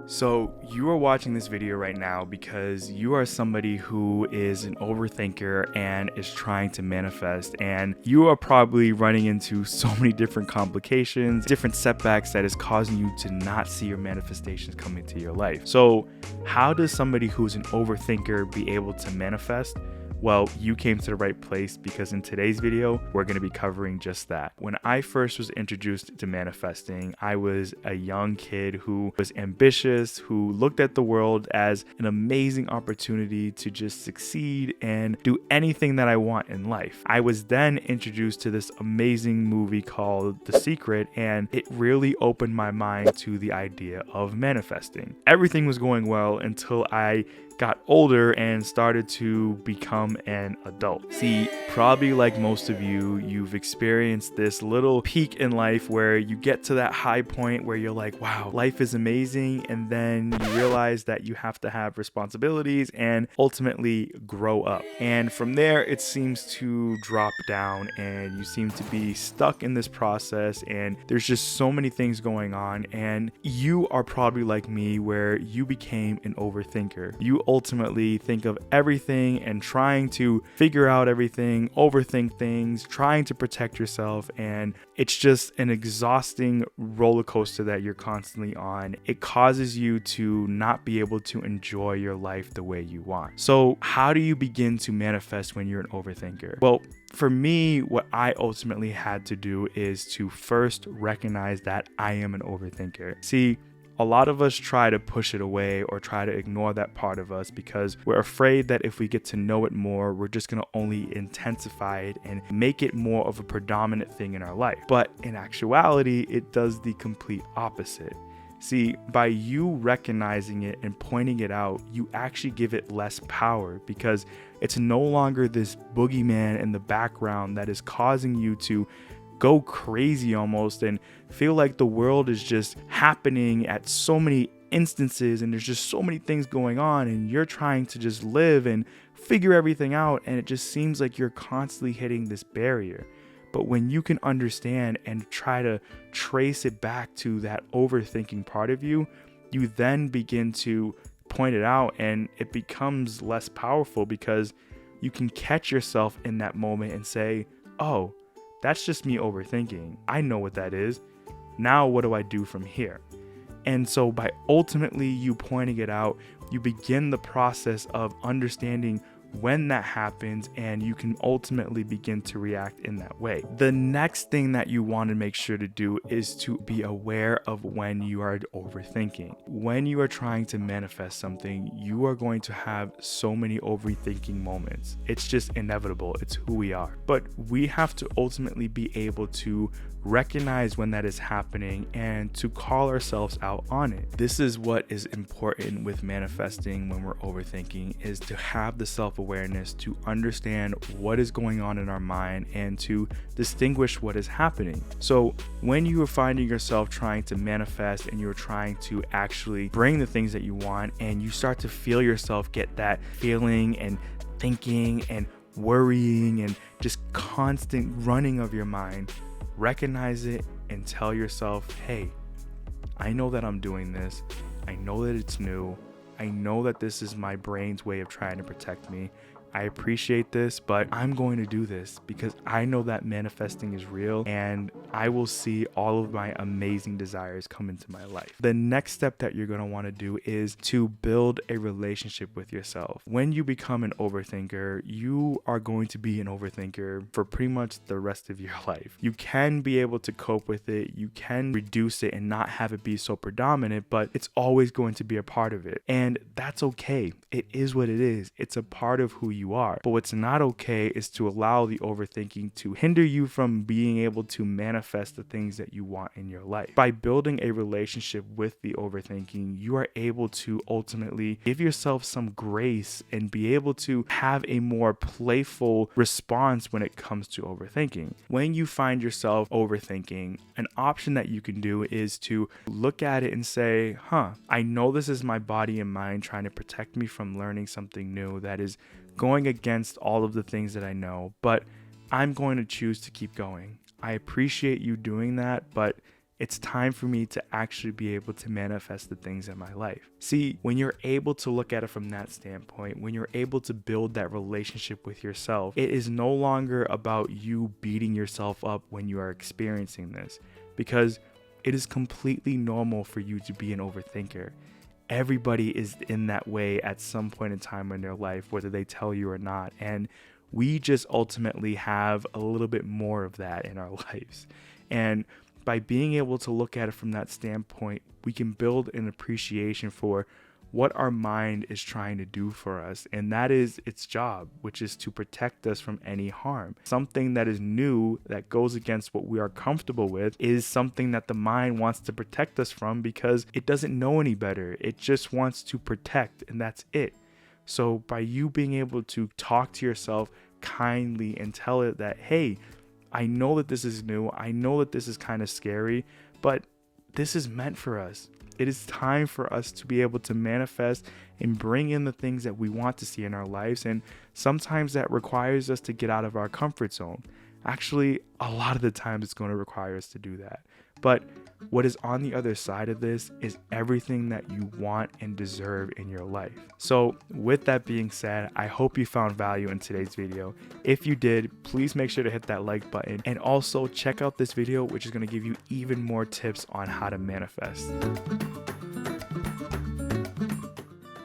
So you are watching this video right now because you are somebody who is an overthinker and is trying to manifest, and you are probably running into so many different complications, different setbacks that is causing you to not see your manifestations come into your life. So how does somebody who's an overthinker be able to manifest? Well, you came to the right place because in today's video, we're going to be covering just that. When I first was introduced to manifesting, I was a young kid who was ambitious, who looked at the world as an amazing opportunity to just succeed and do anything that I want in life. I was then introduced to this amazing movie called The Secret, and it really opened my mind to the idea of manifesting. Everything was going well until I got older and started to become an adult. See, probably like most of you, you've experienced this little peak in life where you get to that high point where you're like, wow, life is amazing. And then you realize that you have to have responsibilities and ultimately grow up. And from there, it seems to drop down and you seem to be stuck in this process. And there's just so many things going on. And you are probably like me where you became an overthinker. You ultimately think of everything and trying to figure out everything, overthink things, trying to protect yourself, and it's just an exhausting roller coaster that you're constantly on. It causes you to not be able to enjoy your life the way you want. So how do you begin to manifest when you're an overthinker? Well, for me, what I ultimately had to do is to first recognize that I am an overthinker. See, a lot of us try to push it away or try to ignore that part of us because we're afraid that if we get to know it more, we're just going to only intensify it and make it more of a predominant thing in our life. But in actuality, it does the complete opposite. See, by you recognizing it and pointing it out, you actually give it less power because it's no longer this boogeyman in the background that is causing you to go crazy almost and feel like the world is just happening at so many instances and there's just so many things going on and you're trying to just live and figure everything out, and it just seems like you're constantly hitting this barrier. But when you can understand and try to trace it back to that overthinking part of you, you then begin to point it out and it becomes less powerful because you can catch yourself in that moment and say, oh, that's just me overthinking. I know what that is. Now what do I do from here? And so by ultimately you pointing it out, you begin the process of understanding when that happens, and you can ultimately begin to react in that way. The next thing that you want to make sure to do is to be aware of when you are overthinking. When you are trying to manifest something, you are going to have so many overthinking moments. It's just inevitable. It's who we are. But we have to ultimately be able to recognize when that is happening and to call ourselves out on it. This is what is important with manifesting when we're overthinking, is to have the self-awareness to understand what is going on in our mind and to distinguish what is happening. So when you are finding yourself trying to manifest and you're trying to actually bring the things that you want and you start to feel yourself get that feeling and thinking and worrying and just constant running of your mind, recognize it and tell yourself, hey, I know that I'm doing this. I know that it's new. I know that this is my brain's way of trying to protect me. I appreciate this, but I'm going to do this because I know that manifesting is real and I will see all of my amazing desires come into my life. The next step that you're going to want to do is to build a relationship with yourself. When you become an overthinker, you are going to be an overthinker for pretty much the rest of your life. You can be able to cope with it. You can reduce it and not have it be so predominant, but it's always going to be a part of it. And that's okay. It is what it is. It's a part of who you are. But what's not okay is to allow the overthinking to hinder you from being able to manifest the things that you want in your life. By building a relationship with the overthinking, you are able to ultimately give yourself some grace and be able to have a more playful response when it comes to overthinking. When you find yourself overthinking, an option that you can do is to look at it and say, I know this is my body and mind trying to protect me from learning something new that is going against all of the things that I know, but I'm going to choose to keep going. I appreciate you doing that, but It's time for me to actually be able to manifest the things in my life. See, when you're able to look at it from that standpoint, when you're able to build that relationship with yourself, it is no longer about you beating yourself up when you are experiencing this, because it is completely normal for you to be an overthinker. Everybody is in that way at some point in time in their life, whether they tell you or not. And we just ultimately have a little bit more of that in our lives. And by being able to look at it from that standpoint, we can build an appreciation for what our mind is trying to do for us. And that is its job, which is to protect us from any harm. Something that is new, that goes against what we are comfortable with, is something that the mind wants to protect us from because it doesn't know any better. It just wants to protect, and that's it. So by you being able to talk to yourself kindly and tell it that, hey, I know that this is new. I know that this is kind of scary, but this is meant for us. It is time for us to be able to manifest and bring in the things that we want to see in our lives. And sometimes that requires us to get out of our comfort zone. Actually, a lot of the time it's going to require us to do that. But what is on the other side of this is everything that you want and deserve in your life. So with that being said, I hope you found value in today's video. If you did, please make sure to hit that like button, and also check out this video, which is going to give you even more tips on how to manifest.